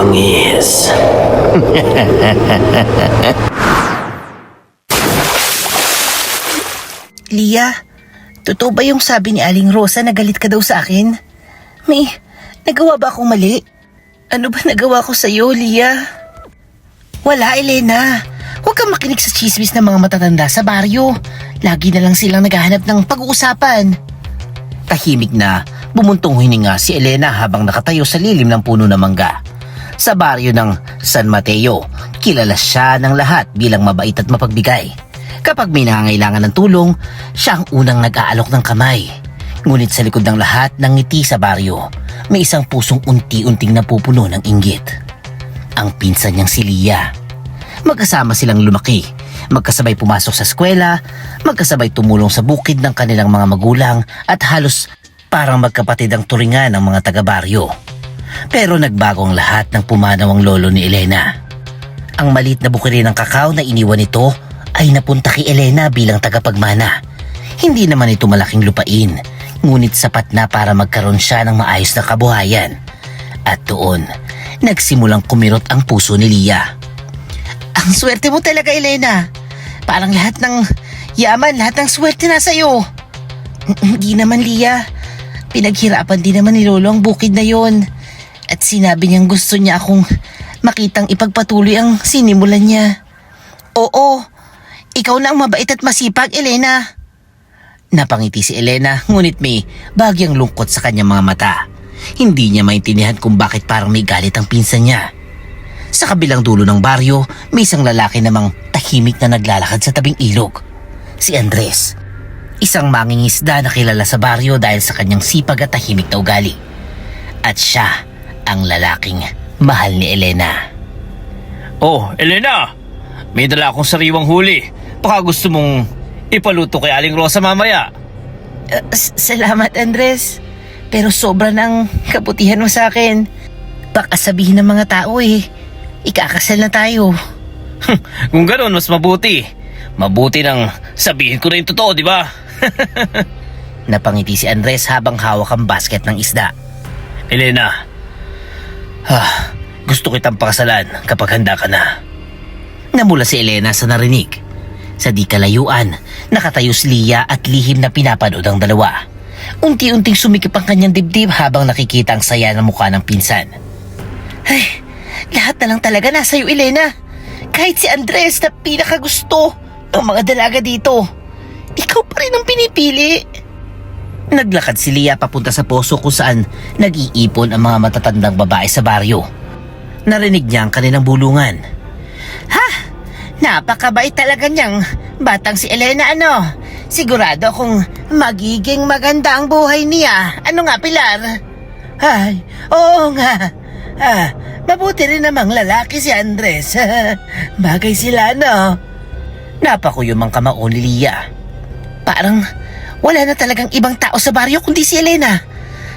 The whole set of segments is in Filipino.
bangis. Lia, totoo ba yung sabi ni Aling Rosa na galit ka daw sa akin? May nagawa ba akong mali? Ano ba nagawa ko sa'yo, Lia? Wala, Elena. Huwag kang makinig sa chismis ng mga matatanda sa baryo. Lagi na lang silang naghahanap ng pag-uusapan. Tahimik na bumuntong hininga si Elena habang nakatayo sa lilim ng puno ng mangga. Sa baryo ng San Mateo, kilala siya ng lahat bilang mabait at mapagbigay. Kapag may nangangailangan ng tulong, siya ang unang nag-aalok ng kamay. Ngunit sa likod ng lahat ng ngiti sa baryo, may isang pusong unti-unting napupuno ng inggit. Ang pinsan niyang si Lia. Magkasama silang lumaki, magkasabay pumasok sa eskwela, magkasabay tumulong sa bukid ng kanilang mga magulang at halos parang magkapatid ang turingan ng mga taga-baryo. Pero nagbago ang lahat ng pumanaw ang lolo ni Elena. Ang maliit na bukirin ng kakao na iniwan nito ay napunta kay Elena bilang tagapagmana. Hindi naman ito malaking lupain, ngunit sapat na para magkaroon siya ng maayos na kabuhayan. At doon, nagsimulang kumirot ang puso ni Lia. Ang swerte mo talaga, Elena. Parang lahat ng yaman, lahat ng swerte na sa'yo. Hindi naman, Lia. Pinaghirapan din naman ni Lolo ang bukid na yon. At sinabi niyang gusto niya akong makitang ipagpatuloy ang sinimulan niya. Oo, ikaw na ang mabait at masipag, Elena. Napangiti si Elena, ngunit may bagyang lungkot sa kanyang mga mata. Hindi niya maintindihan kung bakit parang may galit ang pinsan niya. Sa kabilang dulo ng baryo, may isang lalaki namang tahimik na naglalakad sa tabing ilog. Si Andres. Isang mangingisda na kilala sa baryo dahil sa kanyang sipag at tahimik na ugali. At siya ang lalaking mahal ni Elena. Oh, Elena! May dala akong sariwang huli. Baka gusto mong ipaluto kay Aling Rosa mamaya. Salamat, Andres. Pero sobra ng kabutihan mo sa akin. Baka sabihin ng mga tao ikakasal na tayo. Kung gano'n, mas mabuti. Mabuti nang sabihin ko na yung totoo, di ba? Napangiti si Andres habang hawak ang basket ng isda. Elena, gusto kitang pakasalan kapag handa ka na. Namula si Elena sa narinig. Sa di kalayuan, nakatayo si Lia at lihim na pinapanood ang dalawa. Unti-unting sumikip ang kanyang dibdib habang nakikita ang saya ng mukha ng pinsan. Ay, lahat na lang talaga nasa iyo, Elena. Kahit si Andres na pinakagusto ng mga dalaga dito, ikaw pa rin ang pinipili. Naglakad si Lia papunta sa poso kung saan nag-iipon ang mga matatandang babae sa baryo. Narinig niya ang kanilang bulungan. Ha? Napakabait talaga niyang batang si Elena, ano? Sigurado kung magiging maganda ang buhay niya. Ano nga, Pilar? Ay, oo nga. Mabuti rin namang lalaki si Andres. Bagay sila, no? Napakuyom ang kamao ni Lia. Parang wala na talagang ibang tao sa baryo kundi si Elena.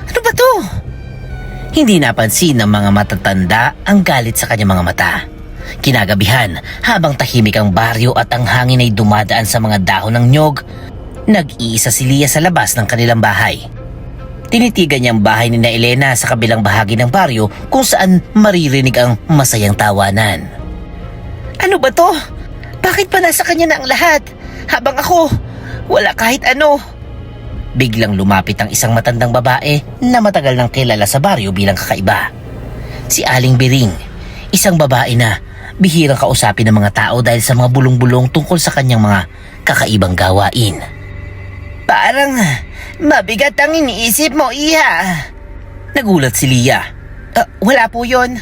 Ano ba to? Hindi napansin ng mga matatanda ang galit sa kanyang mga mata. Kinagabihan, habang tahimik ang baryo at ang hangin ay dumadaan sa mga dahon ng nyog, nag-iisa si Lia sa labas ng kanilang bahay. Tinitigan niya ang bahay ni Elena sa kabilang bahagi ng baryo kung saan maririnig ang masayang tawanan. Ano ba to? Bakit pa nasa kanya na ang lahat? Habang ako, wala kahit ano. Biglang lumapit ang isang matandang babae na matagal nang kilala sa baryo bilang kakaiba. Si Aling Biring, isang babae na bihirang kausapin ng mga tao dahil sa mga bulong-bulong tungkol sa kanyang mga kakaibang gawain. Parang mabigat ang iniisip mo, Iha. Nagulat si Lia. Wala po yon.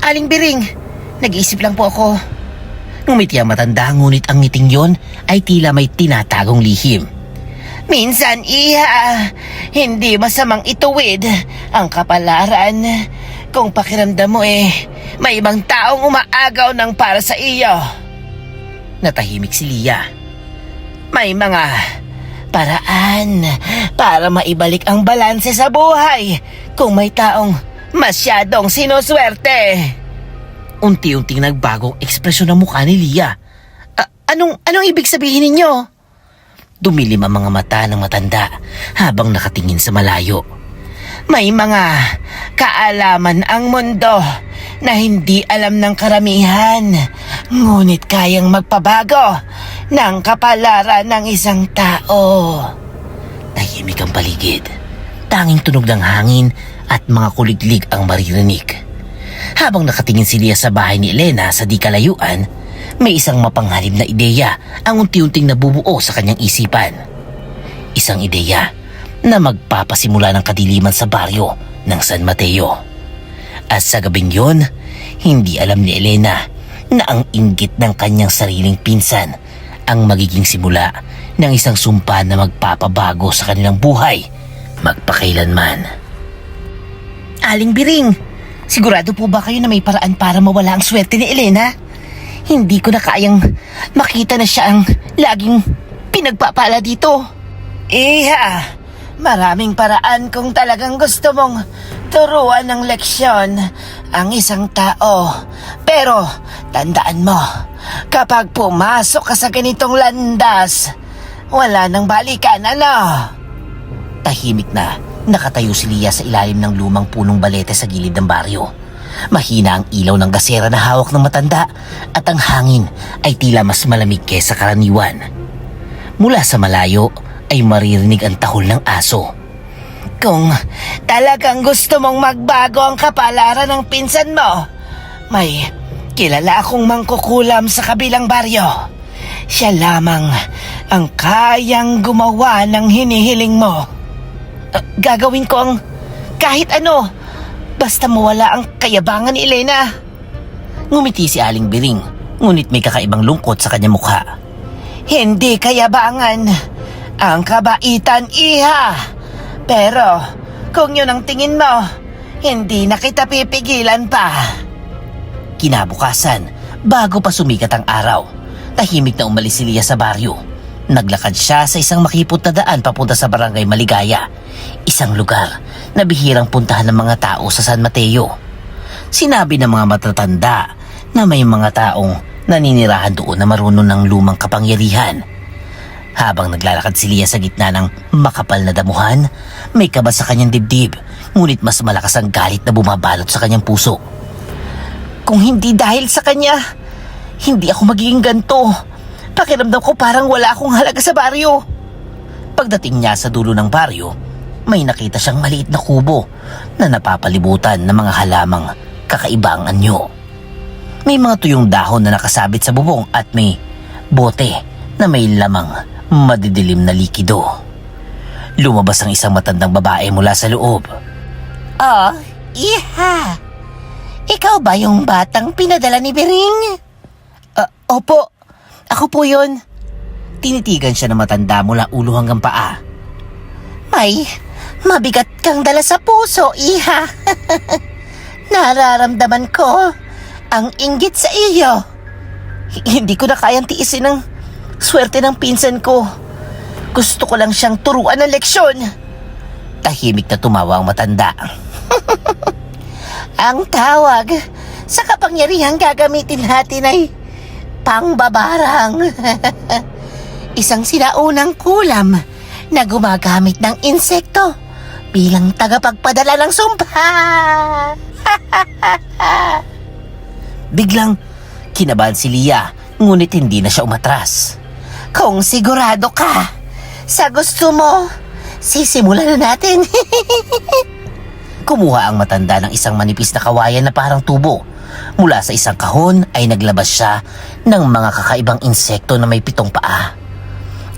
Aling Biring, nag-iisip lang po ako. Ngumiti ang matanda, ngunit ang ngiting yon ay tila may tinatagong lihim. Minsan, Iha, hindi masamang ituwid ang kapalaran. Kung pakiramdam mo may ibang taong umaagaw ng para sa iyo. Natahimik si Lia. May mga paraan para maibalik ang balanse sa buhay kung may taong masyadong sinuswerte. Unti-unting nagbagong ekspresyon ng mukha ni Lia. Anong ibig sabihin ninyo? Dumilim ang mga mata ng matanda habang nakatingin sa malayo. May mga kaalaman ang mundo na hindi alam ng karamihan, ngunit kayang magpabago ng kapalaran ng isang tao. Tahimik ang paligid. Tanging tunog ng hangin at mga kuliglig ang maririnig. Habang nakatingin si Lia sa bahay ni Elena sa di kalayuan, may isang mapanghalib na ideya ang unti-unting nabubuo sa kanyang isipan. Isang ideya na magpapasimula ng kadiliman sa baryo ng San Mateo. At sa gabing yon, hindi alam ni Elena na ang inggit ng kanyang sariling pinsan ang magiging simula ng isang sumpa na magpapabago sa kanilang buhay magpakailanman. Aling Biring, sigurado po ba kayo na may paraan para mawala ang swerte ni Elena? Hindi ko na kayang makita na siya ang laging pinagpapala dito. Iha, maraming paraan kung talagang gusto mong turuan ng leksyon ang isang tao. Pero tandaan mo, kapag pumasok ka sa ganitong landas, wala nang balikan, ano? Tahimik na nakatayo si Lia sa ilalim ng lumang punong balete sa gilid ng baryo. Mahina ang ilaw ng gasera na hawak ng matanda at ang hangin ay tila mas malamig kaysa karaniwan. Mula sa malayo ay maririnig ang tahol ng aso. Kung talagang gusto mong magbago ang kapalaran ng pinsan mo, may kilala akong mangkukulam sa kabilang baryo. Siya lamang ang kayang gumawa ng hinihiling mo. Gagawin ko ang kahit ano, basta mawala ang kayabangan ni Elena. Ngumiti si Aling Biring, ngunit may kakaibang lungkot sa kanyang mukha. Hindi kayabangan, ang kabaitan, iha. Pero kung yun ang tingin mo, hindi na kita pipigilan pa. Kinabukasan, bago pa sumikat ang araw, tahimik na umalis si Lia sa baryo. Naglakad siya sa isang makipot na daan papunta sa Barangay Maligaya, isang lugar na bihirang puntahan ng mga tao sa San Mateo. Sinabi ng mga matatanda na may mga taong naninirahan doon na marunong ng lumang kapangyarihan. Habang naglalakad si Lia sa gitna ng makapal na damuhan, may kaba sa kanyang dibdib, ngunit mas malakas ang galit na bumabalot sa kanyang puso. Kung hindi dahil sa kanya, hindi ako magiging ganto. Pakiramdam ko parang wala akong halaga sa baryo. Pagdating niya sa dulo ng baryo, may nakita siyang maliit na kubo na napapalibutan ng mga halamang kakaiba ang anyo. May mga tuyong dahon na nakasabit sa bubong at may bote na may lamang madidilim na likido. Lumabas ang isang matandang babae mula sa loob. Oh, iha! Ikaw ba yung batang pinadala ni Bering? Opo, ako po yun. Tinitigan siya ng matanda mula ulo hanggang paa. May mabigat kang dala sa puso, iha. Nararamdaman ko ang inggit sa iyo. Hindi ko na kayang tiisin ang swerte ng pinsan ko. Gusto ko lang siyang turuan ng leksyon. Tahimik na tumawa ang matanda. Ang tawag sa kapangyarihang gagamitin natin ay pangbabarang. Isang sinaunang kulam na gumagamit ng insekto bilang tagapagpadala ng sumpa. Biglang kinabahan si Lia, ngunit hindi na siya umatras. Kung sigurado ka sa gusto mo, sisimulan na natin. Kumuha ang matanda ng isang manipis na kawayan na parang tubo. Mula sa isang kahon ay naglabas siya ng mga kakaibang insekto na may 7 paa.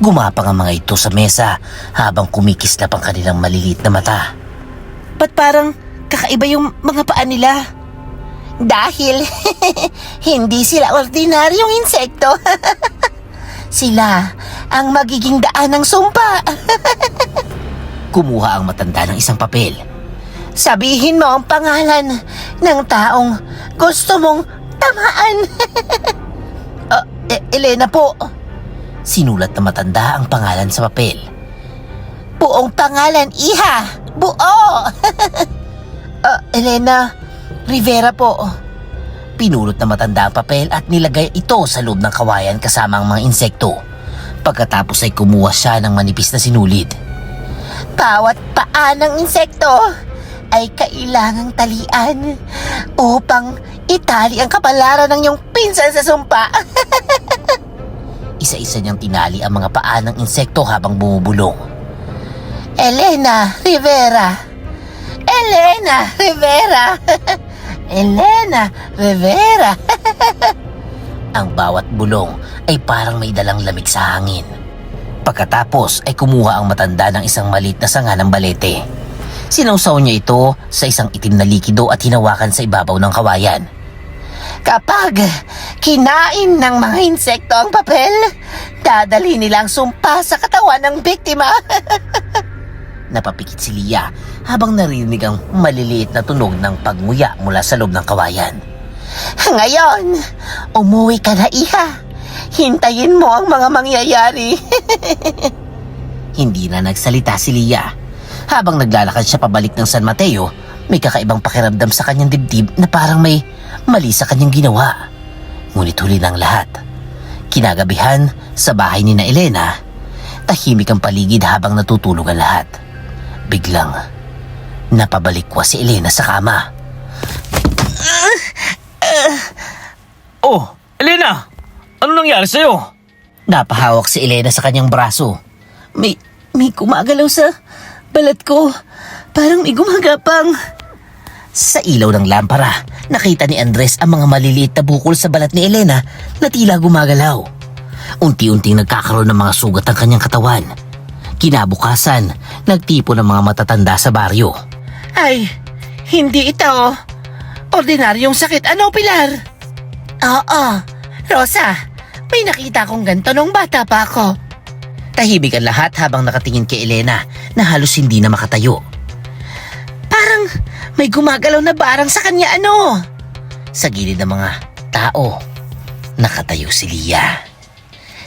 Gumapang ang mga ito sa mesa habang kumikislap ang kanilang maliliit na mata. Ba't parang kakaiba yung mga paa nila? Dahil hindi sila ordinaryong insekto. Sila ang magiging daan ng sumpa. Kumuha ang matanda ng isang papel. Sabihin mo ang pangalan ng taong gusto mong tamaan. Elena po. Sinulat na matanda ang pangalan sa papel. Buong pangalan, iha. Buo. Elena Rivera po. Pinulot na matanda ang papel at nilagay ito sa loob ng kawayan kasama ang mga insekto. Pagkatapos ay kumuha siya ng manipis na sinulid. Bawat paa ng insekto ay kailangang talian upang itali ang kapalaran ng iyong pinsan sa sumpa. Isa-isa niyang tinali ang mga paa ng insekto habang bumubulong. Elena Rivera! Elena Rivera! Elena Rivera! Ang bawat bulong ay parang may dalang lamig sa hangin. Pagkatapos ay kumuha ang matanda ng isang maliit na sanga ng balete. Sinawsaw niya ito sa isang itim na likido at hinawakan sa ibabaw ng kawayan. Kapag kinain ng mga insekto ang papel, dadalhin nilang sumpa sa katawan ng biktima. Napapikit si Lia habang narinig ang maliliit na tunog ng pagnguya mula sa loob ng kawayan. Ngayon, umuwi ka na, iha. Hintayin mo ang mga mangyayari. Hindi na nagsalita si Lia. Habang naglalakad siya pabalik ng San Mateo, may kakaibang pakiramdam sa kanyang dibdib na parang may mali sa kanyang ginawa. Ngunit huli ng lahat. Kinagabihan sa bahay ni na Elena, tahimik ang paligid habang natutulog ang lahat. Biglang napabalikwas si Elena sa kama. Oh, Elena! Ano nangyari sa'yo? Napahawak si Elena sa kanyang braso. May gumagalaw sa balat ko. Parang may gumagapang. Sa ilaw ng lampara, nakita ni Andres ang mga maliliit na bukol sa balat ni Elena na tila gumagalaw. Unti-unting nagkakaroon ng mga sugat ang kanyang katawan. Kinabukasan, nagtipo ng mga matatanda sa baryo. Ay, hindi ito. Ordinaryong sakit. Ano, Pilar? Oo, Rosa. May nakita akong ganito nung bata pa ako. Tahimik ang lahat habang nakatingin kay Elena na halos hindi na makatayo. Parang may gumagalaw na barang sa kanya, ano? Sa gilid ng mga tao, nakatayo si Lia.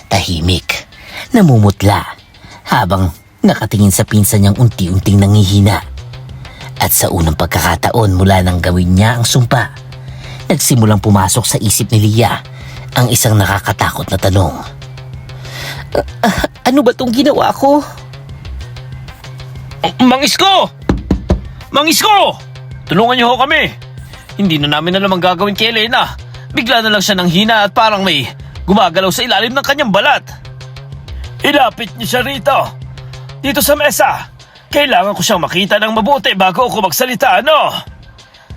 Tahimik, namumutla habang nakatingin sa pinsan niyang unti-unting nangihina. At sa unang pagkakataon mula nang gawin niya ang sumpa, nagsimulang pumasok sa isip ni Lia ang isang nakakatakot na tanong. Ano ba tong ginawa ko? Mang Isko! Mang Isko! Tulungan niyo ho kami. Hindi na namin alam ang gagawin kay Elena. Bigla na lang siya nang hina at parang may gumagalaw sa ilalim ng kanyang balat. Ilapit niyo siya rito. Dito sa mesa. Kailangan ko siyang makita ng mabuti bago ako magsalita, ano?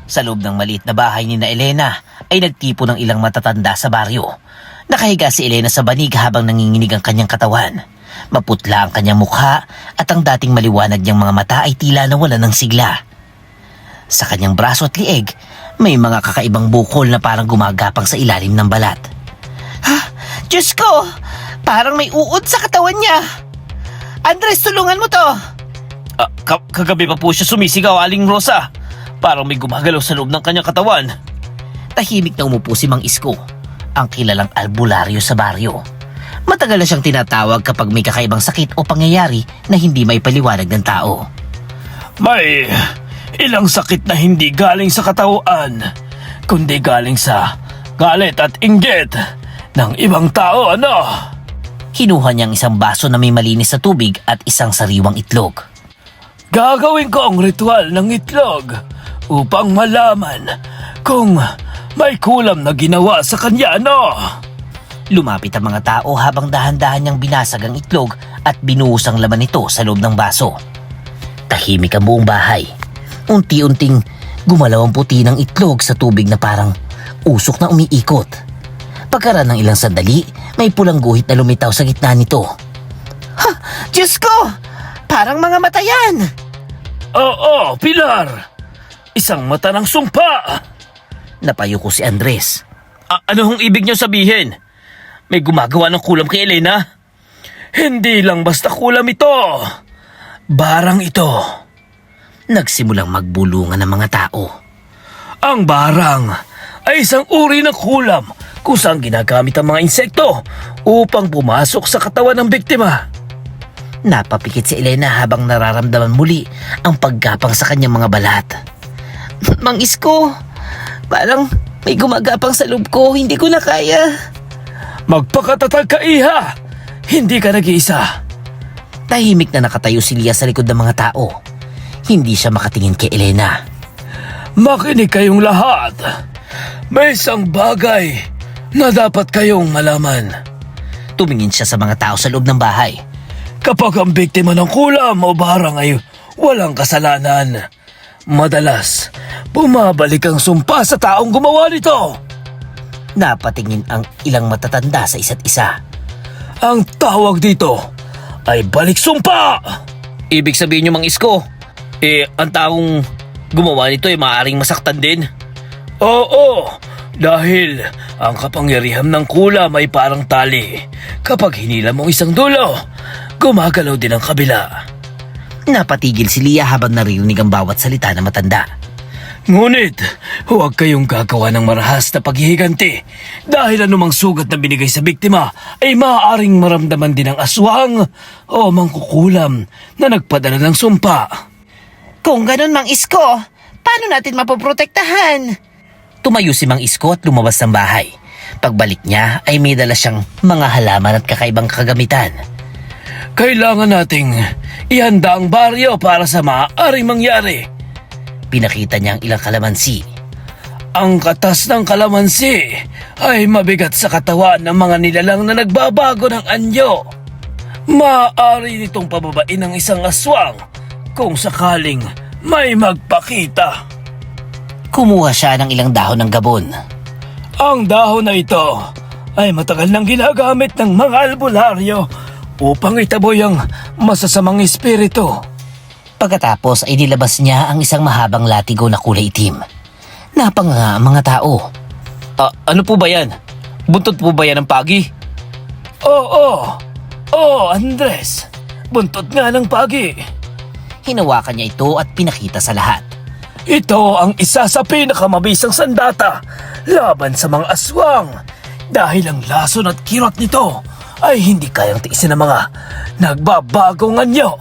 Sa loob ng maliit na bahay ni na Elena ay nagtipo ng ilang matatanda sa baryo. Nakahiga si Elena sa banig habang nanginginig ang kanyang katawan. Maputla ang kanyang mukha at ang dating maliwanag niyang mga mata ay tila nawala ng sigla. Sa kanyang braso at lieg, may mga kakaibang bukol na parang gumagapang sa ilalim ng balat. Ha? Diyos ko! Parang may uod sa katawan niya! Andres, tulungan mo to! Kagabi pa po siya sumisigaw, Aling Rosa. Parang may gumagalaw sa loob ng kanyang katawan. Tahimik na umupo si Mang Isko, ang kilalang albularyo sa baryo. Matagal na siyang tinatawag kapag may kakaibang sakit o pangyayari na hindi may paliwanag ng tao. May ilang sakit na hindi galing sa katawan, kundi galing sa galit at inggit ng ibang tao, ano? Kinuha niyang isang baso na may malinis na tubig at isang sariwang itlog. Gagawin ko ang ritual ng itlog upang malaman kung may kulam na ginawa sa kanya, ano? Lumapit ang mga tao habang dahan-dahan niyang binasag ang itlog at binuhos ang laman nito sa loob ng baso. Tahimik ang buong bahay. Unti-unting gumalaw ang puti ng itlog sa tubig na parang usok na umiikot. Pagkaraan ng ilang sandali, may pulang guhit na lumitaw sa gitna nito. Ha! Diyos ko! Parang mga mata yan! Oo, Pilar! Isang mata ng sumpa! Napayo ko si Andres. Ano hong ibig niyo sabihin? May gumagawa ng kulam kay Elena? Hindi lang basta kulam ito. Barang ito. Nagsimulang magbulungan ng mga tao. Ang barang ay isang uri ng kulam kung saan ginagamit ang mga insekto upang pumasok sa katawan ng biktima. Napapikit si Elena habang nararamdaman muli ang paggapang sa kanyang mga balat. Mang Isko, parang may gumagapang sa loob ko, hindi ko na kaya. Magpakatatag ka, iha! Hindi ka nag-iisa. Tahimik na nakatayo si Lia sa likod ng mga tao. Hindi siya makatingin kay Elena. Makinig kayong lahat. May isang bagay na dapat kayong malaman. Tumingin siya sa mga tao sa loob ng bahay. Kapag ang biktima ng kulam o barang ay walang kasalanan, madalas bumabalik ang sumpa sa taong gumawa nito. Napatingin ang ilang matatanda sa isa't isa. Ang tawag dito ay balik sumpa. Ibig sabihin niyo, Mang Isko, ang taong gumawa nito ay maaaring masaktan din? Oo, dahil ang kapangyarihan ng kulam ay parang tali. Kapag hinila mo isang dulo, gumagalaw din ang kabila. Napatigil si Lia habang naririnig ang bawat salita ng matanda. Ngunit, huwag kayong gagawa ng marahas na paghihiganti dahil anumang sugat na binigay sa biktima ay maaaring maramdaman din ng aswang o mangkukulam na nagpadala ng sumpa. Kung ganun, Mang Isko, paano natin mapoprotektahan? Tumayo si Mang Isko at lumabas ng bahay. Pagbalik niya ay may dala siyang mga halaman at kakaibang kagamitan. Kailangan nating ihanda ang baryo para sa maaaring mangyari. Pinakita niya ang ilang kalamansi. Ang katas ng kalamansi ay mabigat sa katawan ng mga nilalang na nagbabago ng anyo. Maaari nitong pababain ng isang aswang kung sakaling may magpakita. Kumuha siya ng ilang dahon ng gabon. Ang dahon na ito ay matagal nang ginagamit ng mga albularyo upang itaboy ang masasamang espiritu. Pagkatapos ay nilabas niya ang isang mahabang latigo na kulay itim. Napanganga ang mga tao. Ano po ba yan? Buntot po ba yan ng pagi? Oo, Andres. Buntot nga ng pagi. Hinawakan niya ito at pinakita sa lahat. Ito ang isa sa pinakamabisang sandata laban sa mga aswang dahil ang lason at kirot nito ay hindi kayang tiisin ng mga nagbabagong anyo.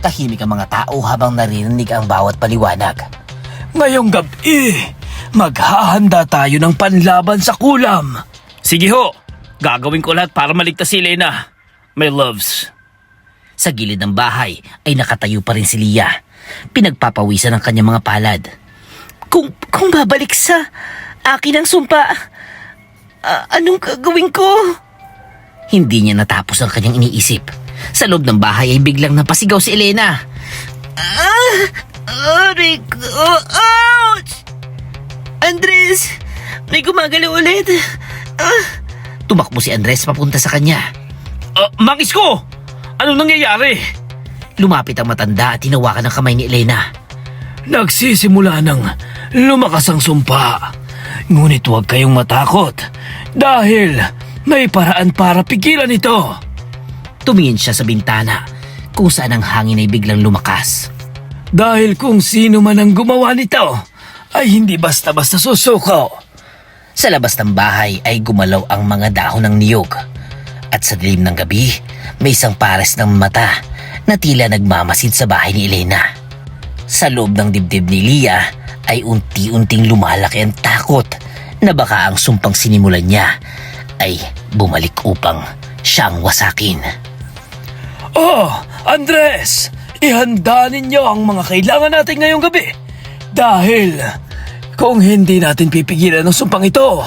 Tahimik ang mga tao habang naririnig ang bawat paliwanag. Ngayong gabi, maghahanda tayo ng panlaban sa kulam. Sige ho, gagawin ko lahat para maligtas si Elena. My loves. Sa gilid ng bahay ay nakatayo pa rin si Lia. Pinagpapawisan ang kanyang mga palad. Kung babalik sa akin ang sumpa, anong gagawin ko? Hindi niya natapos ang kanyang iniisip. Sa loob ng bahay ay biglang napasigaw si Elena. Ouch! Andres! May gumagalaw ulit. Tumakbo si Andres papunta sa kanya. Mang Isko! Ano nangyayari? Lumapit ang matanda at hinawakan ang kamay ni Elena. Nagsisimula ng lumakas ang sumpa. Ngunit huwag kayong matakot dahil may paraan para pigilan ito. Tumingin siya sa bintana kung saan ang hangin ay biglang lumakas. Dahil kung sino man ang gumawa nito ay hindi basta-basta susuko. Sa labas ng bahay ay gumalaw ang mga dahon ng niyog. At sa dilim ng gabi, may isang pares ng mata na tila nagmamasid sa bahay ni Elena. Sa loob ng dibdib ni Lia ay unti-unting lumalaki ang takot na baka ang sumpang sinimulan niya ay bumalik upang siyang wasakin. Oh, Andres! Ihanda ninyo ang mga kailangan natin ngayong gabi. Dahil kung hindi natin pipigilan ang sumpang ito,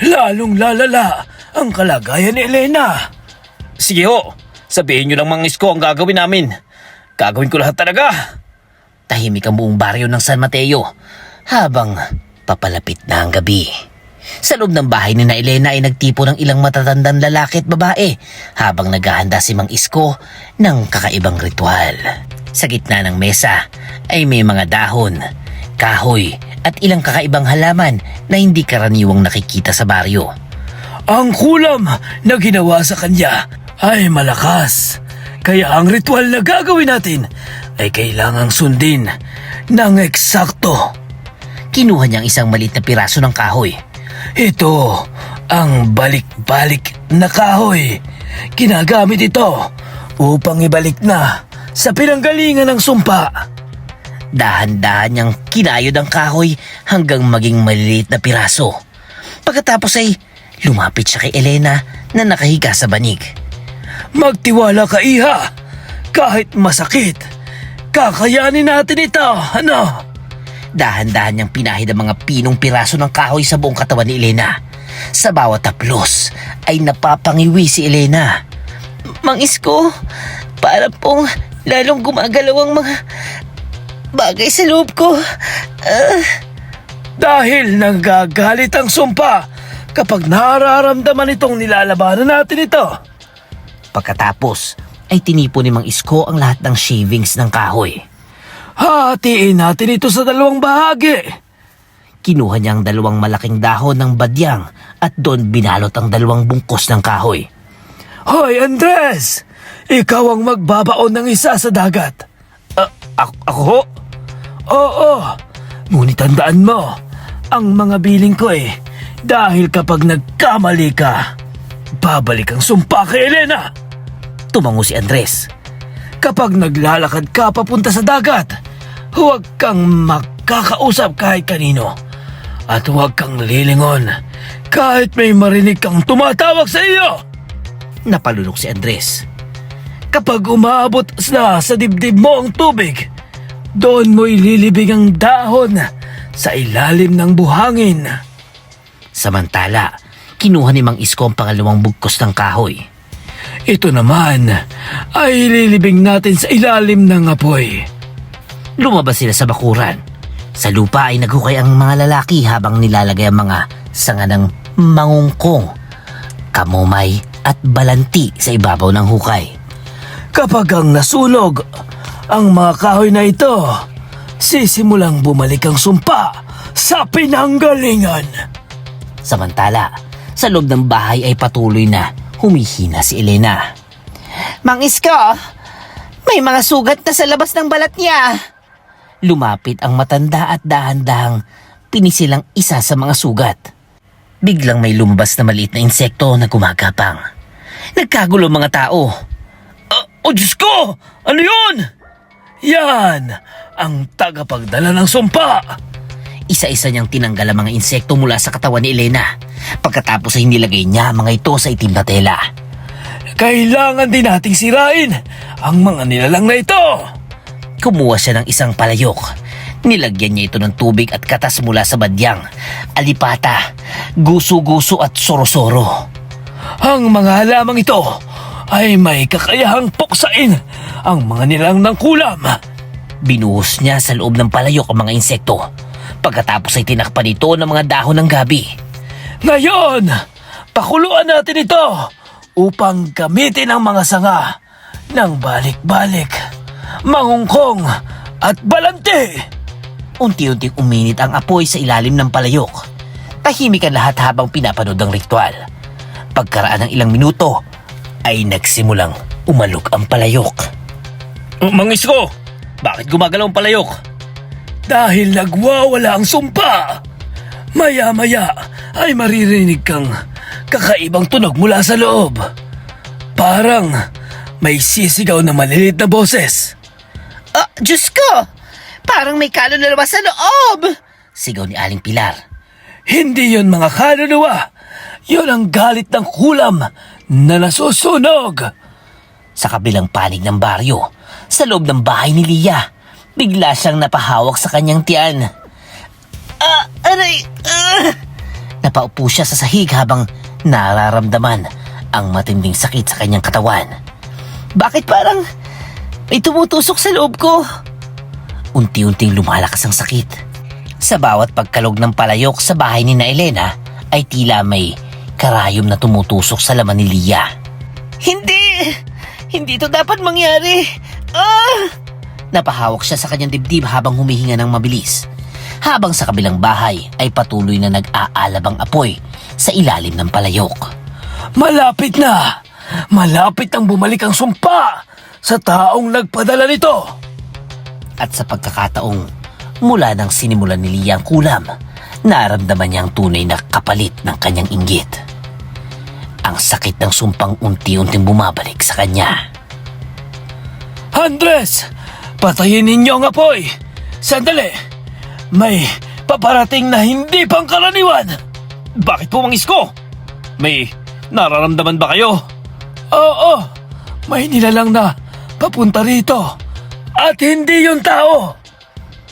lalong lalala ang kalagayan ni Elena. Sige ho, sabihin nyo lang, Mang Isko, ang gagawin namin. Gagawin ko lahat talaga. Tahimik ang buong baryo ng San Mateo habang papalapit na ang gabi. Sa loob ng bahay ni na Elena ay nagtipo ng ilang matatandang lalaki at babae habang naghahanda si Mang Isko ng kakaibang ritual. Sa gitna ng mesa ay may mga dahon, kahoy at ilang kakaibang halaman na hindi karaniwang nakikita sa baryo. Ang kulam na ginawa sa kanya ay malakas. Kaya ang ritual na gagawin natin ay kailangang sundin ng eksakto. Kinuha niyang isang maliit na piraso ng kahoy. Ito ang balik-balik na kahoy. Ginagamit ito upang ibalik na sa pinanggalingan ng sumpa. Dahan-dahan niyang kinayod ang kahoy hanggang maging maliliit na piraso. Pagkatapos ay lumapit siya kay Elena na nakahiga sa banig. Magtiwala ka, iha. Kahit masakit, Kakayanin natin ito, ano? Dahan-dahan niyang pinahid ang mga pinong piraso ng kahoy sa buong katawan ni Elena. Sa bawat haplos ay napapangiwi si Elena. Mang Isko, para pong lalong gumagalaw ang mga bagay sa loob ko. Dahil nanggagalit ang sumpa kapag nararamdaman itong nilalabanan natin ito. Pagkatapos ay tinipon ni Mang Isko ang lahat ng shavings ng kahoy. Hatiin natin ito sa dalawang bahagi. Kinuha niya ang dalawang malaking dahon ng badyang at doon binalot ang dalawang bungkos ng kahoy. Hoy, Andres! Ikaw ang magbabaon ng isa sa dagat. Ako? Oo. Ngunit tandaan mo, ang mga biling ko dahil kapag nagkamali ka, babalik ang sumpa kay Elena. Tumango si Andres. Kapag naglalakad ka papunta sa dagat, huwag kang makakausap kahit kanino. At huwag kang lilingon kahit may marinig kang tumatawag sa iyo. Napalunok si Andres. Kapag umaabot na sa dibdib mo ang tubig, doon mo ililibig ang dahon sa ilalim ng buhangin. Samantala, kinuha ni Mang Isko ang pangalawang bugkos ng kahoy. Ito naman ay ililibing natin sa ilalim ng apoy. Lumabas sila sa bakuran. Sa lupa ay naghukay ang mga lalaki habang nilalagay ang mga sanga ng mangungkong, kamomay at balanti sa ibabaw ng hukay. Kapag ang nasunog ang mga kahoy na ito, sisimulang bumalik ang sumpa sa pinanggalingan. Samantala, sa loob ng bahay ay patuloy na humihina si Elena. Mang Isko, may mga sugat na sa labas ng balat niya. Lumapit ang matanda at dahan-dahang pinisilang isa sa mga sugat. Biglang may lumabas na maliit na insekto na gumagapang. Nagkagulo ang mga tao. O Diyos ko! Ano yun? Yan ang tagapagdala ng sumpa. Isa-isa niyang tinanggal ang mga insekto mula sa katawan ni Elena. Pagkatapos ay nilagay niya ang mga ito sa itim na tela. Kailangan din nating sirain ang mga nilalang na ito. Kumuha siya ng isang palayok. Nilagyan niya ito ng tubig at katas mula sa badyang, alipata, guso-guso at soro-soro. Ang mga halamang ito ay may kakayahang puksain ang mga nilalang ng kulam. Binuhos niya sa loob ng palayok ang mga insekto. Pagkatapos ay tinakpan ito ng mga dahon ng gabi. Ngayon, pakuluan natin ito upang gamitin ang mga sanga ng balik-balik, mangungkong at balanti. Unti-unting uminit ang apoy sa ilalim ng palayok. Tahimik ang lahat habang pinapanood ang ritual. Pagkaraan ng ilang minuto, ay nagsimulang umalog ang palayok. Mang Isko, bakit gumagalaw ang palayok? Dahil nagwawala ang sumpa. Maya-maya ay maririnig kang kakaibang tunog mula sa loob. Parang may sisigaw na maliliit na boses. Diyos ko! Parang may kaluluwa sa loob! Sigaw ni Aling Pilar. Hindi yon mga kaluluwa. Yon ang galit ng kulam na nasusunog. Sa kabilang panig ng baryo, sa loob ng bahay ni Lia, bigla siyang napahawak sa kanyang tiyan. Aray! Napaupo siya sa sahig habang nararamdaman ang matinding sakit sa kanyang katawan. Bakit parang may tumutusok sa loob ko? Unti-unting lumalakas ang sakit. Sa bawat pagkalog ng palayok sa bahay ni na Elena ay tila may karayom na tumutusok sa laman ni Lia. Hindi! Hindi ito dapat mangyari! Napahawak siya sa kanyang dibdib habang humihinga ng mabilis. Habang sa kabilang bahay ay patuloy na nag-aalab ang apoy sa ilalim ng palayok. Malapit na! Malapit ang bumalik ang sumpa sa taong nagpadala nito! At sa pagkakataong mula nang sinimulan ni Lia ang kulam, naramdaman niya ang tunay na kapalit ng kanyang inggit. Ang sakit ng sumpang unti-unting bumabalik sa kanya. Andres! Patayin ninyo ang apoy! Sandali! May paparating na hindi pangkaraniwan! Bakit po, Mang Isko? May nararamdaman ba kayo? Oo! May nilalang na papunta rito. At hindi yung tao.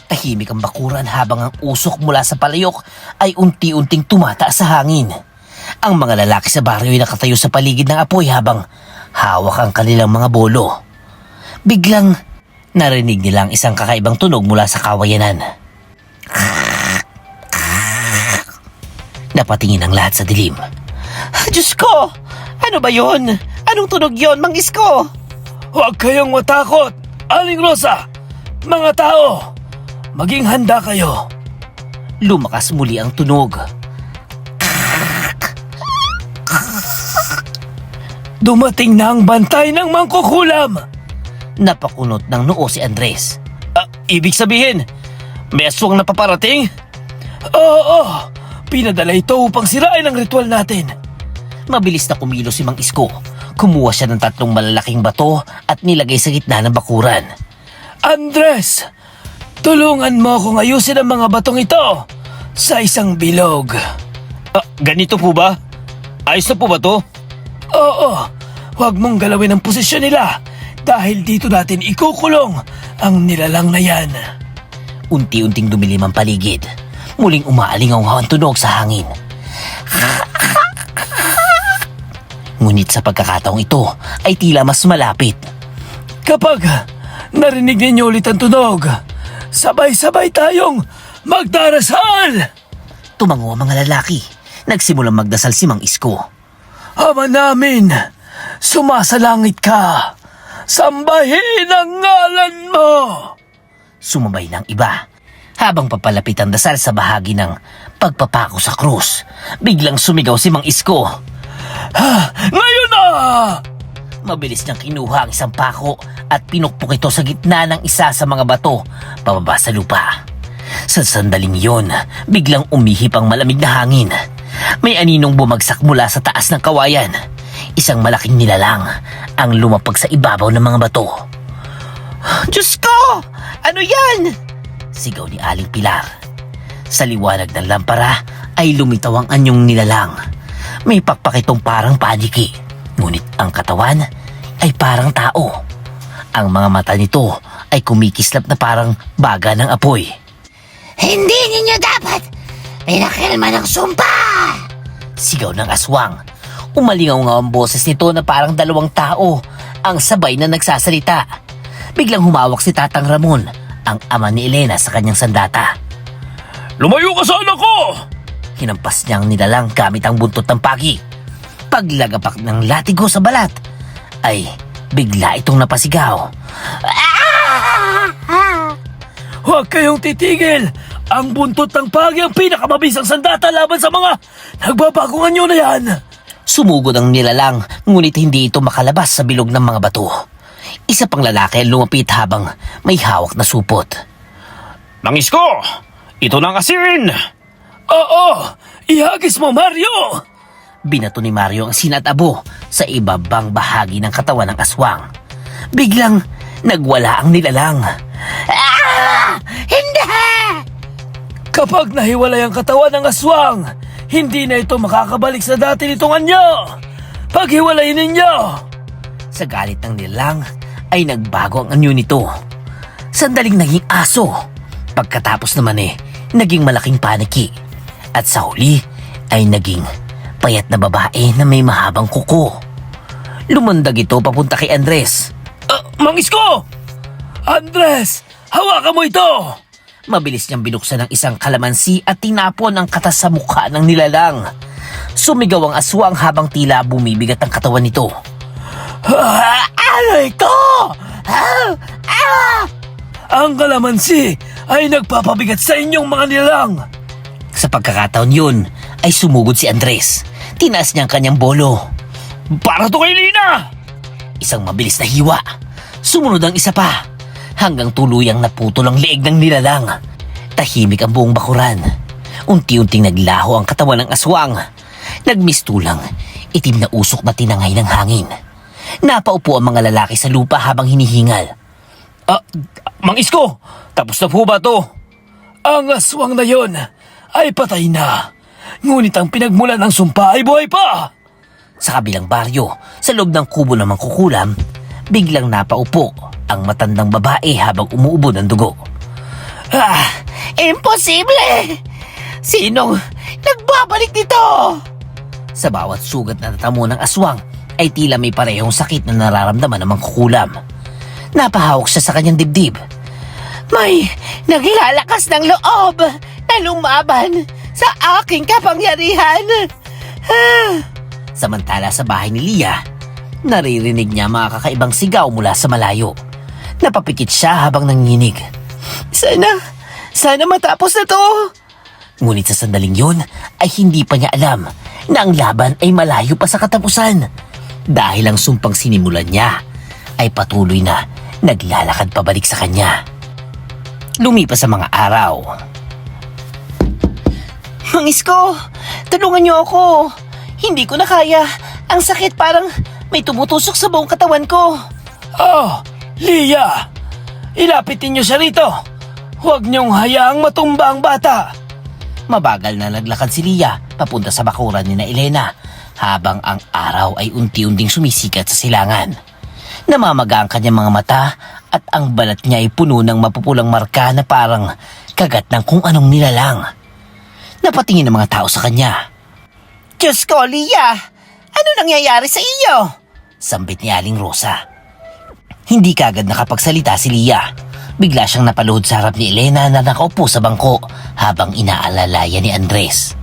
Tahimik ang bakuran habang ang usok mula sa palayok ay unti-unting tumataas sa hangin. Ang mga lalaki sa baryo ay nakatayo sa paligid ng apoy habang hawak ang kanilang mga bolo. Biglang narinig nila ang isang kakaibang tunog mula sa kawayanan. Napatingin ang lahat sa dilim. Diyos ko! Ano ba yon? Anong tunog yon, Mang Isko? Huwag kayong matakot, Aling Rosa! Mga tao, maging handa kayo. Lumakas muli ang tunog. Dumating na ang bantay ng mangkukulam. Napakunot ng noo si Andres. Ibig sabihin, may aswang na paparating? Oo, pinadala ito upang sirain ang ritual natin. Mabilis na kumilos si Mang Isko. Kumuha siya ng 3 malalaking bato at nilagay sa gitna ng bakuran. Andres, tulungan mo akong ayusin ang mga batong ito sa isang bilog. Ganito po ba? Ayos na po ba to? Oo, huwag mong galawin ang posisyon nila dahil dito natin ikukulong ang nilalang na yan. Unti-unting dumilim ang paligid. Muling umaalingaw ang tunog sa hangin. Ngunit sa pagkakataong ito ay tila mas malapit. Kapag narinig ninyo ulit ang tunog, sabay-sabay tayong magdarasal! Tumango ang mga lalaki. Nagsimulang magdasal si Mang Isko. Ama namin, sumasalangit ka. Sambahin ang ngalan mo! Sumabay ng iba. Habang papalapit ang dasal sa bahagi ng pagpapako sa krus, biglang sumigaw si Mang Isko. Ngayon na! Mabilis niyang kinuha ang isang pako at pinukpok ito sa gitna ng isa sa mga bato pababa sa lupa. Sa sandaling iyon, biglang umihip ang malamig na hangin. May aninong bumagsak mula sa taas ng kawayan. Isang malaking nilalang ang lumapag sa ibabaw ng mga bato. Diyos ko! Ano yan? Sigaw ni Aling Pilar. Sa liwanag ng lampara ay lumitaw ang anyong nilalang. May pakpak itong parang paniki. Ngunit ang katawan ay parang tao. Ang mga mata nito ay kumikislap na parang baga ng apoy. Hindi ninyo dapat pinakilma ng sumpa! Sigaw ng aswang. Umalingaw nga ang boses nito na parang 2 tao ang sabay na nagsasalita. Biglang humawak si Tatang Ramon, ang ama ni Elena sa kanyang sandata. Lumayo ka sa anak ko! Hinampas niyang nilalang gamit ang buntot ng pagi. Paglagapak ng latigo sa balat, ay bigla itong napasigaw. Huwag kayong titigil! Ang buntot ng pagi ang pinakamabisang sandata laban sa mga nagbabagong anyo na yan! Sumugod ang nilalang, ngunit hindi ito makalabas sa bilog ng mga bato. Isa pang lalaki ang lumapit habang may hawak na supot. Mang Isko! Ito na ang asin! Oo! Ihagis mo, Mario! Binato ni Mario ang sinat-abo sa ibabang bahagi ng katawan ng aswang. Biglang nagwala ang nilalang. Hindi! Kapag nahiwalay ang katawan ng aswang, hindi na ito makakabalik sa dati nitong anyo! Paghiwalayin ninyo! Sa galit ng nilalang ay nagbago ang anyo nito. Sandaling naging aso. Pagkatapos naman naging malaking paniki. At sa huli ay naging payat na babae na may mahabang kuko. Lumundag ito papunta kay Andres. Mang Isko! Andres! Hawakan mo ito! Mabilis niyang binuksan ng isang kalamansi at tinapon ang katas sa mukha ng nilalang. Sumigaw ang aswang habang tila bumibigat ang katawan nito. Ano ito? Ang kalamansi ay nagpapabigat sa inyong mga nilalang. Sa pagkakataon yun ay sumugod si Andres. Tinaas niya ang kanyang bolo. Para to kay Lina! Isang mabilis na hiwa. Sumunod ang isa pa. Hanggang tuluyang naputol ang leeg ng nilalang. Tahimik ang buong bakuran. Unti-unting naglaho ang katawan ng aswang. Nagmistulang, itim na usok na tinangay ng hangin. Napaupo ang mga lalaki sa lupa habang hinihingal. Mang Isko! Tapos na po ba to? Ang aswang na yon ay patay na. Ngunit ang pinagmulan ng sumpa ay buhay pa. Sa kabilang baryo, sa loob ng kubo ng mangkukulam, biglang napaupo ang matandang babae habang umuubo ng dugo. Imposible! Sinong nagbabalik dito? Sa bawat sugat na natamo ng aswang ay tila may parehong sakit na nararamdaman ng mangkukulam. Napahawak siya sa kanyang dibdib. May naglalakas ng loob na lumaban sa aking kapangyarihan. Samantala sa bahay ni Lia, naririnig niya mga kakaibang sigaw mula sa malayo. Napapikit siya habang nanginginig. Sana matapos na to. Ngunit sa sandaling yun ay hindi pa niya alam na ang laban ay malayo pa sa katapusan. Dahil ang sumpang sinimulan niya ay patuloy na naglalakad pabalik sa kanya. Lumipas ang mga araw. Mang Isko, tulungan niyo ako. Hindi ko na kaya. Ang sakit, parang may tumutusok sa buong katawan ko. Oh, Lia! Ilapitin niyo siya rito. Huwag niyong hayaang matumba ang bata. Mabagal na naglakad si Lia papunta sa bakuran ni na Elena habang ang araw ay unti-unting sumisikat sa silangan. Namamaga ang kanyang mga mata at ang balat niya ay puno ng mapupulang marka na parang kagat ng kung anong nilalang. Napatingin ang mga tao sa kanya. Diyos ko, Lia! Ano nangyayari sa iyo? Sambit ni Aling Rosa. Hindi kagad nakapagsalita si Lia. Bigla siyang napaluhod sa harap ni Elena na nakaupo sa bangko habang inaalalayan ni Andres.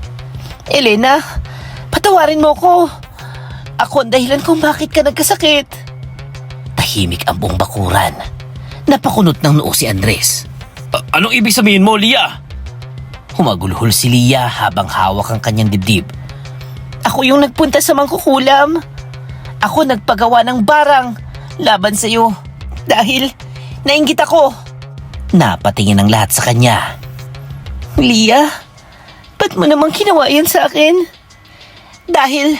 Elena, patawarin mo ko. Ako ang dahilan kung bakit ka nagkasakit. Tahimik ang buong bakuran. Napakunot ng noo si Andres. Anong ibig sabihin mo, Lia? Humagulhol si Lia habang hawak ang kanyang dibdib. Ako yung nagpunta sa mangkukulam. Ako nagpagawa ng barang laban sa'yo dahil nainggit ako. Napatingin ang lahat sa kanya. Lia, ba't mo namang ginawa yan sa akin? Dahil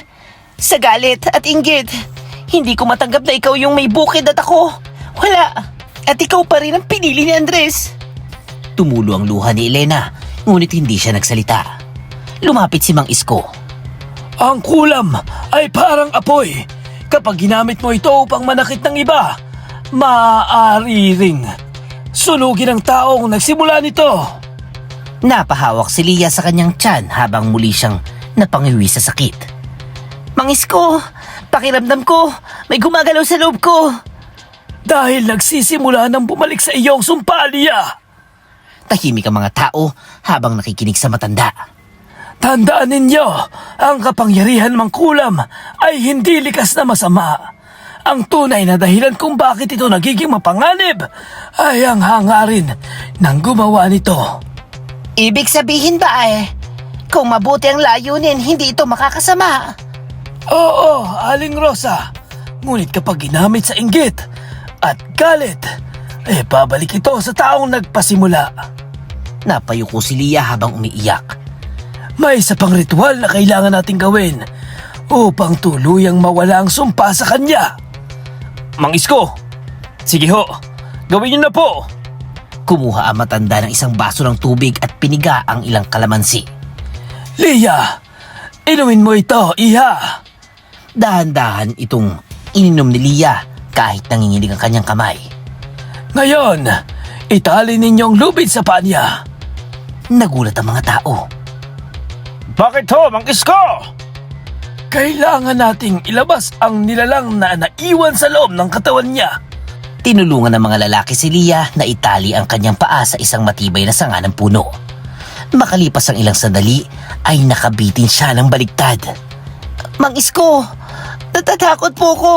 sa galit at inggit, hindi ko matanggap na ikaw yung may bukid at ako. Wala. At ikaw pa rin ang pinili ni Andres. Tumulo ang luha ni Elena, ngunit hindi siya nagsalita. Lumapit si Mang Isko. Ang kulam ay parang apoy. Kapag ginamit mo ito upang manakit ng iba, maaari ring sunugin ang taong nagsimula nito. Napahawak si Lia sa kanyang tiyan habang muli siyang napangiwi sa sakit. Mang Isko, pakiramdam ko, may gumagalaw sa loob ko. Dahil nagsisimula ng bumalik sa iyong sumpa, Lia. Tahimik ang mga tao habang nakikinig sa matanda. Tandaan ninyo, ang kapangyarihan mang kulam ay hindi likas na masama. Ang tunay na dahilan kung bakit ito nagiging mapanganib ay ang hangarin ng gumawa nito. Ibig sabihin ba kung mabuti ang layunin, hindi ito makakasama? Oo, Aling Rosa. Ngunit kapag ginamit sa inggit at galit, babalik ito sa taong nagpasimula. Napayuko si Lia habang umiiyak. May isa pang ritual na kailangan nating gawin upang tuluyang mawala ang sumpa sa kanya. Mang Isko, sige ho, gawin niyo na po. Kumuha ang matanda ng isang baso ng tubig at piniga ang ilang kalamansi. Lia, inumin mo ito, iha. Dahan-dahan itong ininom ni Lia kahit nanginginig ang kanyang kamay. Ngayon, itali ninyong lubid sa paa niya. Nagulat ang mga tao. Bakit ho, Mang Isko? Kailangan nating ilabas ang nilalang na naiwan sa loob ng katawan niya. Tinulungan ng mga lalaki si Lia na itali ang kanyang paa sa isang matibay na sanga ng puno. Makalipas ang ilang sandali ay nakabitin siya ng baligtad. Mang Isko, natatakot po ko.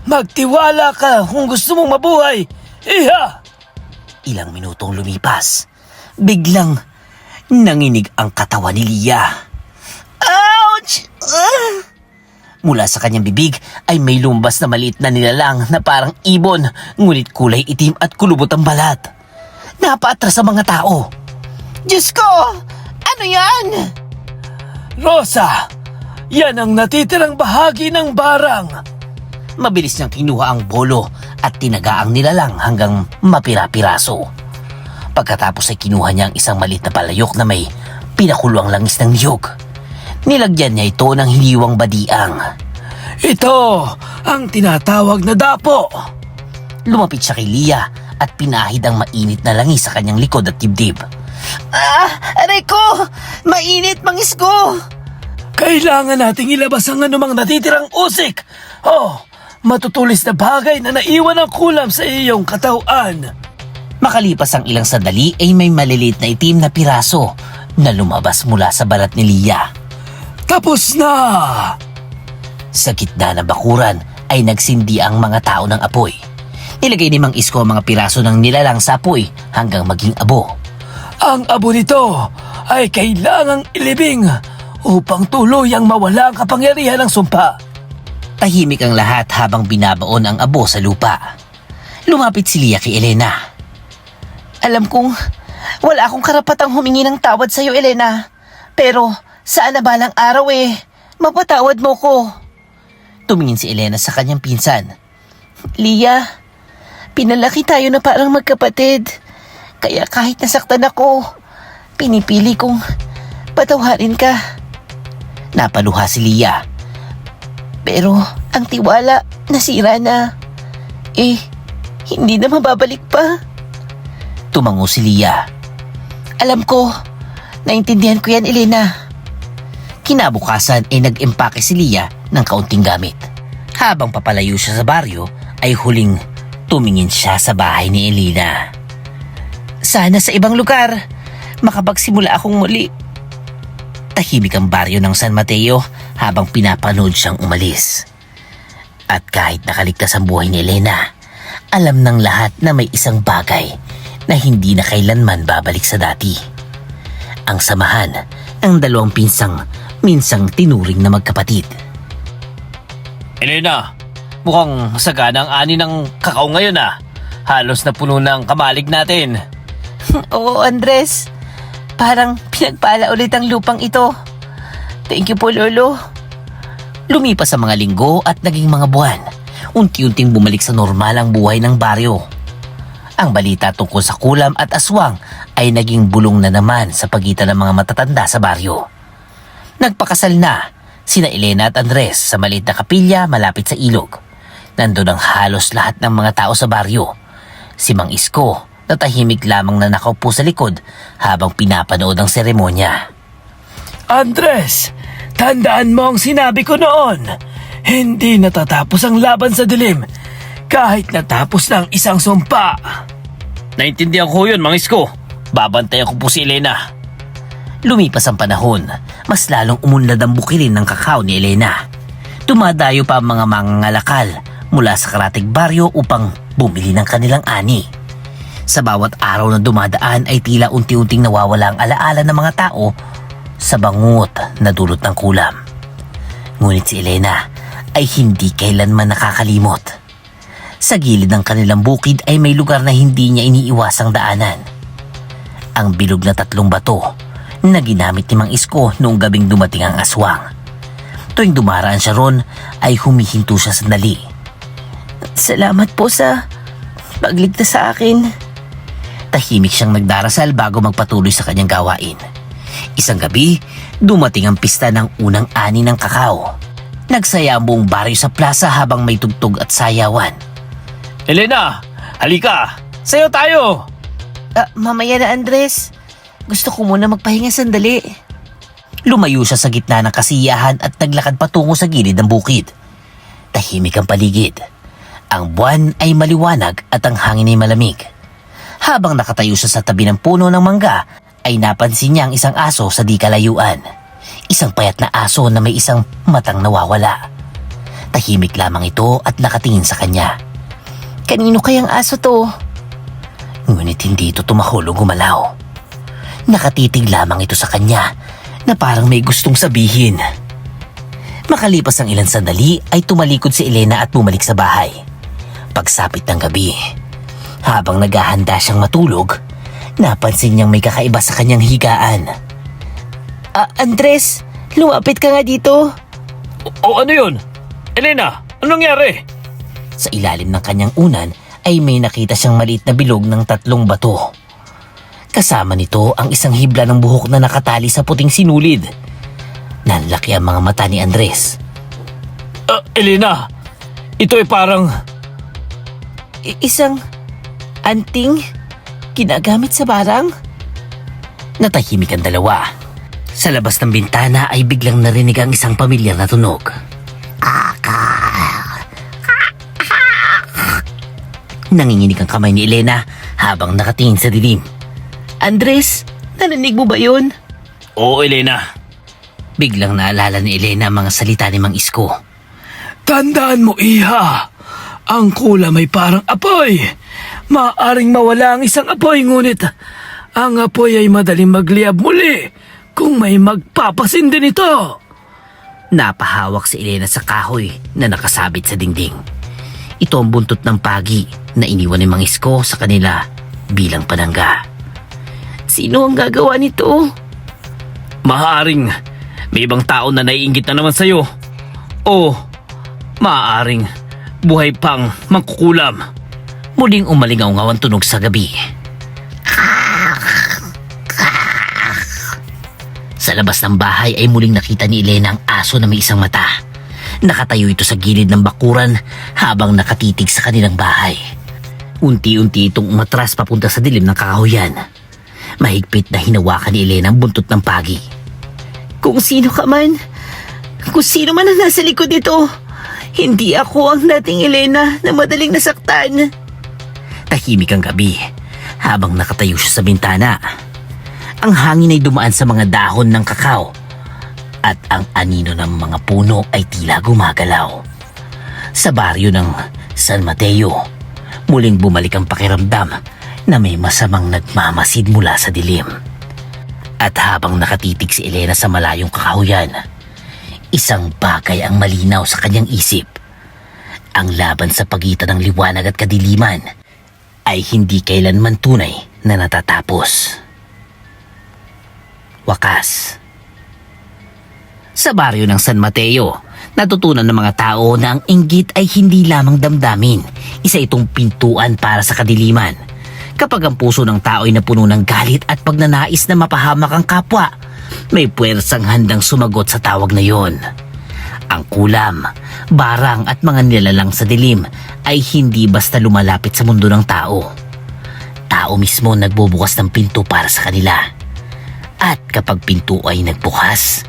Magtiwala ka kung gusto mong mabuhay, iha! Ilang minutong lumipas, biglang nanginig ang katawan ni Lia. Ouch! Mula sa kanyang bibig ay may lumabas na maliit na nilalang na parang ibon, ngunit kulay itim at kulubot ang balat. Napaatras ang mga tao. Diyos ko! Ano yan? Rosa, yan ang natitirang bahagi ng barang. Mabilis niyang kinuha ang bolo at tinaga ang nilalang hanggang mapira-piraso. Pagkatapos ay kinuha niya ang isang maliit na palayok na may pinakulo ang langis ng niyog. Nilagyan niya ito ng hiniwang badiang. Ito ang tinatawag na dapo. Lumapit siya kay Lia at pinahid ang mainit na langis sa kanyang likod at dibdib. Aray ko! Mainit, Mang Isko! Kailangan nating ilabas ang anumang natitirang usik. Matutulis na bagay na naiwan ng kulam sa iyong katawan. Makalipas ang ilang sandali ay may maliliit na itim na piraso na lumabas mula sa balat ni Lia. Tapos na! Sa gitna ng bakuran ay nagsindi ang mga tao ng apoy. Nilagay ni Mang Isko ang mga piraso ng nilalang sa apoy hanggang maging abo. Ang abo nito ay kailangang ilibing upang tuluyang mawala ang kapangyarihan ng sumpa. Tahimik ang lahat habang binabaon ang abo sa lupa. Lumapit si Lia kay Elena. Alam kong wala akong karapatang humingi ng tawad sa'yo, Elena. Pero saan na balang araw mapatawad mo ko. Tumingin si Elena sa kanyang pinsan. Lia, pinalaki tayo na parang magkapatid. Kaya kahit nasaktan ako, pinipili kong patawarin ka. Napaluha si Lia. Pero ang tiwala nasira na. Hindi na mababalik pa. Tumango si Lia. Alam ko, naintindihan ko yan, Elena. Kinabukasan ay nag-empake si Lia ng kaunting gamit. Habang papalayo siya sa baryo, ay huling tumingin siya sa bahay ni Elena. Sana sa ibang lugar, makapagsimula akong muli. Tahimik ang baryo ng San Mateo habang pinapanood siyang umalis. At kahit nakaligtas ang buhay ni Elena, alam ng lahat na may isang bagay na hindi na kailanman babalik sa dati. Ang samahan ng dalawang pinsang minsang tinuring na magkapatid. Elena, mukhang sagana ang ani ng kakao ngayon Halos na puno ng kamalig natin. Oo, Andres. Parang pinagpala ulit ang lupang ito. Thank you po, Lolo. Lumipas ang mga linggo at naging mga buwan. Unti-unting bumalik sa normal ang buhay ng baryo. Ang balita tungkol sa kulam at aswang ay naging bulong na naman sa pagitan ng mga matatanda sa baryo. Nagpakasal na sina Elena at Andres sa maliit na kapilya malapit sa ilog. Nandun ang halos lahat ng mga tao sa baryo. Si Mang Isko na tahimik lamang na nakaupo sa likod habang pinapanood ang seremonya. Andres, tandaan mo ang sinabi ko noon. Hindi natatapos ang laban sa dilim kahit natapos ng isang sumpa. Naintindihan ko yun, Mang Isko. Babantayan ko po si Elena. Lumipas ang panahon, mas lalong umunlad ang bukilin ng kakao ni Elena. Dumadayo pa ang mga mangangalakal mula sa karatig baryo upang bumili ng kanilang ani. Sa bawat araw na dumadaan ay tila unti-unting nawawala ang alaala ng mga tao sa bangungot na dulot ng kulam. Ngunit si Elena ay hindi kailanman nakakalimot. Sa gilid ng kanilang bukid ay may lugar na hindi niya iniiwasang daanan. Ang bilog na 3 bato na ginamit ni Mang Isko noong gabing dumating ang aswang. Tuwing dumaraan siya ron ay humihinto siya sandali. Salamat po sa pagligtas sa akin. Tahimik siyang nagdarasal bago magpatuloy sa kanyang gawain. Isang gabi, dumating ang pista ng unang ani ng kakao. Nagsaya ang buong baryo sa plaza habang may tugtog at sayawan. Elena, halika! Sayo tayo! Mamaya na, Andres. Gusto ko muna magpahinga sandali. Lumayo siya sa gitna ng kasiyahan at naglakad patungo sa gilid ng bukid. Tahimik ang paligid. Ang buwan ay maliwanag at ang hangin ay malamig. Habang nakatayo siya sa tabi ng puno ng mangga, ay napansin niya ang isang aso sa di kalayuan. Isang payat na aso na may isang matang nawawala. Tahimik lamang ito at nakatingin sa kanya. Kanino kayang aso to? Ngunit hindi ito tumahol o gumalaw. Nakatitig lamang ito sa kanya na parang may gustong sabihin. Makalipas ang ilang sandali ay tumalikod si Elena at bumalik sa bahay. Pagsapit ng gabi, habang naghahanda siyang matulog, napansin niyang may kakaiba sa kanyang higaan. Andres, lumapit ka nga dito. Ano yun? Elena, anong nangyari? Sa ilalim ng kanyang unan ay may nakita siyang maliit na bilog ng 3 bato. Kasama nito ang isang hibla ng buhok na nakatali sa puting sinulid. Nanlaki ang mga mata ni Andres. Elena, ito ay parang Isang anting ginagamit sa barang? Natahimik ang dalawa. Sa labas ng bintana ay biglang narinig ang isang pamilyar na tunog. Nanginginig ang kamay ni Elena habang nakatingin sa dilim. Andres, narinig mo ba yun? Oo, Elena. Biglang naalala ni Elena ang mga salita ni Mang Isko. Tandaan mo, Iha. Ang kulam ay parang apoy. Maaring mawala ang isang apoy, ngunit ang apoy ay madaling magliyab muli kung may magpapasindi nito. Napahawak si Elena sa kahoy na nakasabit sa dingding. Ito ang buntot ng pagi na iniwan ni Mang Isko sa kanila bilang panangga. Sino ang gagawa nito? Maaaring may ibang tao na naiinggit na naman sa'yo. O maaaring buhay pang mangkukulam. Muling umalingaw-ngaw ang tunog sa gabi. Sa labas ng bahay ay muling nakita ni Elena ang aso na may isang mata. Nakatayo ito sa gilid ng bakuran habang nakatitig sa kanilang bahay. Unti-unti itong umatras papunta sa dilim ng kakahuyan. Mahigpit na hinawakan ni Elena ang buntot ng pagi. Kung sino ka man, kung sino man ang nasa likod nito, hindi ako ang dating Elena na madaling nasaktan. Tahimik ang gabi habang nakatayo siya sa bintana. Ang hangin ay dumaan sa mga dahon ng kakao at ang anino ng mga puno ay tila gumagalaw. Sa baryo ng San Mateo, muling bumalik ang pakiramdam na may masamang nagmamasid mula sa dilim. At habang nakatitig si Elena sa malayong kakahuyan, isang bagay ang malinaw sa kanyang isip. Ang laban sa pagitan ng liwanag at kadiliman ay hindi kailanman tunay na natatapos. Wakas. Sa baryo ng San Mateo, natutunan ng mga tao na ang inggit ay hindi lamang damdamin. Isa itong pintuan para sa kadiliman. Kapag ang puso ng tao ay napuno ng galit at pagnanais na mapahamak ang kapwa, may puwersang handang sumagot sa tawag na yon. Ang kulam, barang at mga nilalang sa dilim ay hindi basta lumalapit sa mundo ng tao. Tao mismo nagbubukas ng pinto para sa kanila. At kapag pinto ay nagbukas,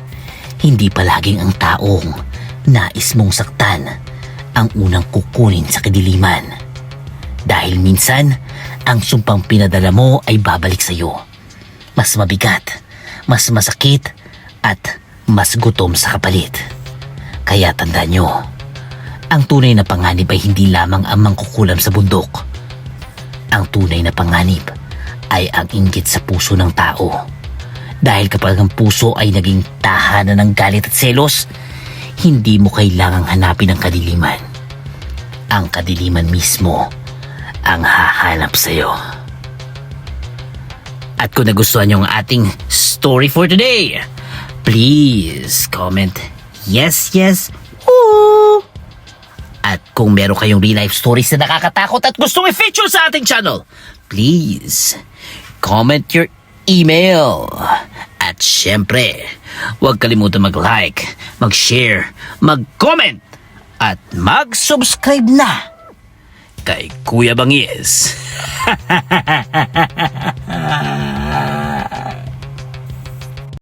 hindi palaging ang taong nais mong saktan ang unang kukunin sa kadiliman. Dahil minsan, ang sumpang pinadala mo ay babalik sa iyo. Mas mabigat, mas masakit, at mas gutom sa kapalit. Kaya tandaan nyo, ang tunay na panganib ay hindi lamang ang mangkukulam sa bundok. Ang tunay na panganib ay ang inggit sa puso ng tao. Dahil kapag ang puso ay naging tahanan ng galit at selos, hindi mo kailangang hanapin ang kadiliman. Ang kadiliman mismo ang hahanap sa'yo. At kung nagustuhan nyo ang ating story for today, please comment yes, yes, woo! At kung meron kayong real life stories na nakakatakot at gustong i-feature sa ating channel, please comment your email. At syempre, huwag kalimutan mag-like, mag-share, mag-comment, at mag-subscribe na kay Kuya Bangis.